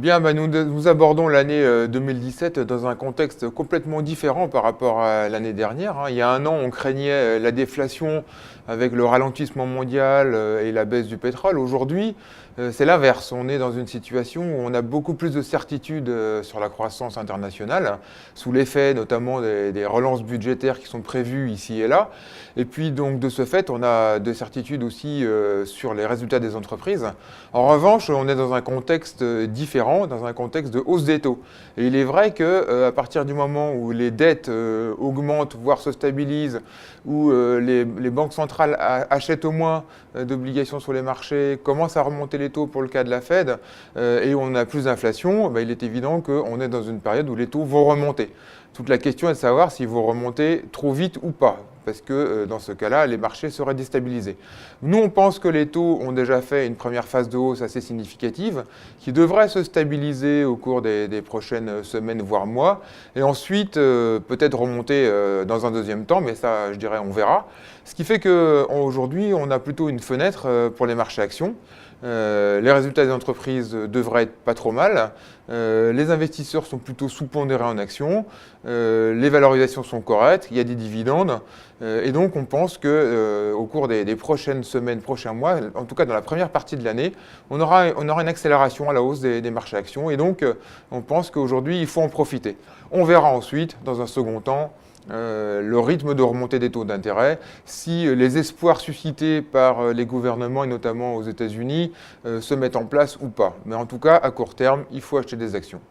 Bien, nous abordons l'année 2017 dans un contexte complètement différent par rapport à l'année dernière, hein. Il y a un an, on craignait la déflation avec le ralentissement mondial et la baisse du pétrole. Aujourd'hui, c'est l'inverse. On est dans une situation où on a beaucoup plus de certitudes sur la croissance internationale, sous l'effet notamment des relances budgétaires qui sont prévues ici et là. Et puis donc de ce fait, on a des certitudes aussi sur les résultats des entreprises. En revanche, on est dans un contexte différent, dans un contexte de hausse des taux. Et il est vrai que à partir du moment où les dettes augmentent, voire se stabilisent, où les banques centrales achètent au moins d'obligations sur les marchés, commencent à remonter les taux pour le cas de la Fed, et on a plus d'inflation, il est évident qu'on est dans une période où les taux vont remonter. Toute la question est de savoir s'ils vont remonter trop vite ou pas, parce que dans ce cas-là, les marchés seraient déstabilisés. Nous, on pense que les taux ont déjà fait une première phase de hausse assez significative, qui devrait se stabiliser au cours des prochaines semaines, voire mois, et ensuite peut-être remonter dans un deuxième temps, mais ça, je dirais, on verra. Ce qui fait qu'aujourd'hui, on a plutôt une fenêtre pour les marchés actions. Les résultats des entreprises devraient être pas trop mal. Les investisseurs sont plutôt sous-pondérés en actions. Les valorisations sont correctes. Il y a des dividendes. Et donc, on pense qu'au cours des prochaines semaines, prochains mois, en tout cas dans la première partie de l'année, on aura une accélération à la hausse des marchés actions. Et donc, on pense qu'aujourd'hui, il faut en profiter. On verra ensuite, dans un second temps, le rythme de remontée des taux d'intérêt, si les espoirs suscités par les gouvernements, et notamment aux États-Unis, se mettent en place ou pas. Mais en tout cas, à court terme, il faut acheter des actions.